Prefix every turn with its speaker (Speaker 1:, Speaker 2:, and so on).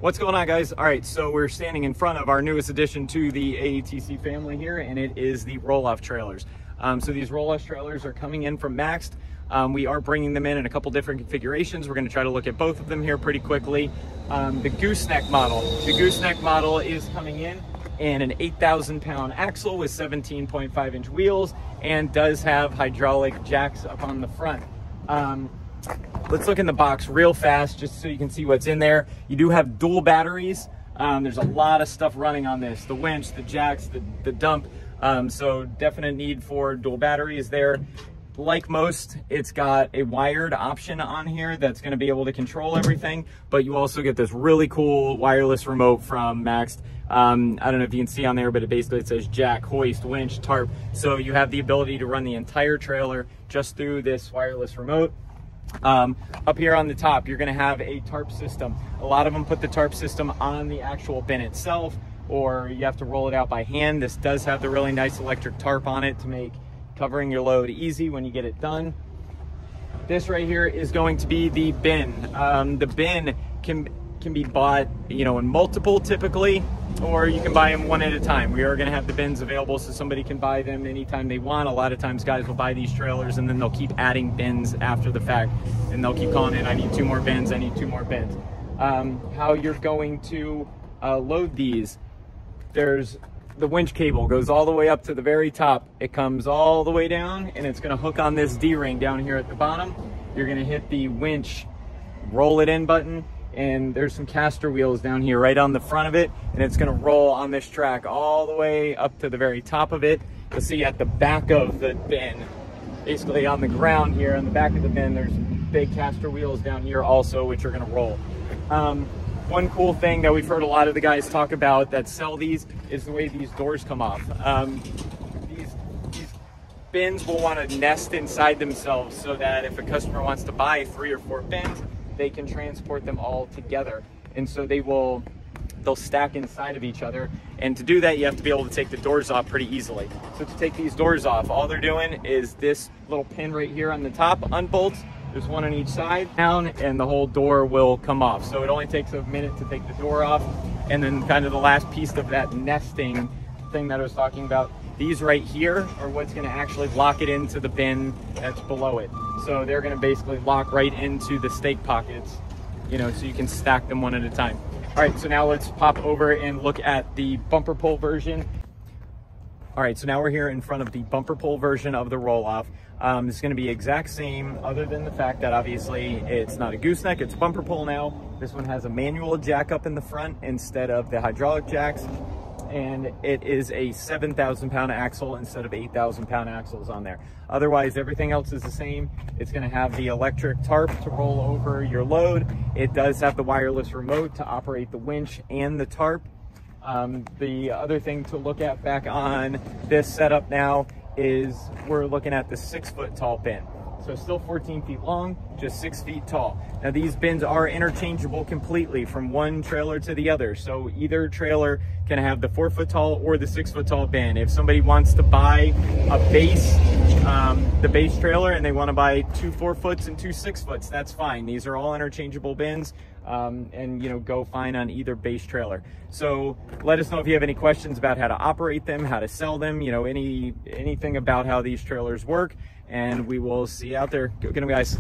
Speaker 1: What's going on, guys? All right, so we're standing in front of our newest addition to the AATC family here, and it is the roll-off trailers. So these roll-off trailers are coming in from MaxxD. We are bringing them in a couple different configurations. We're going to try to look at both of them here pretty quickly. The gooseneck model. The gooseneck model is coming in an 8,000-pound axle with 17.5-inch wheels and does have hydraulic jacks up on the front. Let's look in the box real fast just so you can see what's in there. You do have dual batteries. There's a lot of stuff running on this. The winch, the jacks, the dump. So definite need for dual batteries there. Like most, it's got a wired option on here that's going to be able to control everything, but you also get this really cool wireless remote from MaxxD. I don't know if you can see on there, but it says jack, hoist, winch, tarp. So you have the ability to run the entire trailer just through this wireless remote. Up here on the top, you're going to have a tarp system. A lot of them put the tarp system on the actual bin itself, or you have to roll it out by hand. This does have the really nice electric tarp on it to make covering your load easy when you get it done. This right here is going to be the bin. The bin can be bought, in multiple typically, or you can buy them one at a time. We are going to have the bins available so somebody can buy them anytime they want. A lot of times guys will buy these trailers and then they'll keep adding bins after the fact, and they'll keep calling in, I need 2 more bins, I need 2 more bins. How you're going to load these, there's the winch cable goes all the way up to the very top. It comes all the way down and it's going to hook on this D-ring down here at the bottom. You're going to hit the winch roll it in button, and there's some caster wheels down here right on the front of it, and it's going to roll on this track all the way up to the very top of it. You'll see at the back of the bin, basically on the ground here on the back of the bin, there's big caster wheels down here also, which are going to roll. One cool thing that we've heard a lot of the guys talk about that sell these is the way these doors come off. These bins will want to nest inside themselves so that if a customer wants to buy 3 or 4 bins, they can transport them all together. And so they'll stack inside of each other. And to do that, you have to be able to take the doors off pretty easily. So to take these doors off, all they're doing is this little pin right here on the top unbolts. There's one on each side down, and the whole door will come off. So it only takes a minute to take the door off. And then kind of the last piece of that nesting thing that I was talking about, these right here are what's going to actually lock it into the bin that's below it. So they're going to basically lock right into the stake pockets, so you can stack them one at a time. All right, so now let's pop over and look at the bumper pull version. All right, so now we're here in front of the bumper pull version of the roll-off. It's going to be exact same, other than the fact that obviously it's not a gooseneck, it's bumper pull now. This one has a manual jack up in the front instead of the hydraulic jacks. And it is a 7,000-pound axle instead of 8,000-pound axles on there. Otherwise, everything else is the same. It's going to have the electric tarp to roll over your load. It does have the wireless remote to operate the winch and the tarp. The other thing to look at back on this setup now is we're looking at the 6-foot tall bin. So still 14 feet long, just 6 feet tall. Now these bins are interchangeable completely from one trailer to the other. So either trailer can have the 4-foot tall or the 6-foot tall bin. If somebody wants to buy a base, the base trailer, and they want to buy 2 4-foots and 2 6-foots, that's fine. These are all interchangeable bins, and go fine on either base trailer. So let us know if you have any questions about how to operate them, how to sell them, anything about how these trailers work, and we will see you out there. Go get them, guys.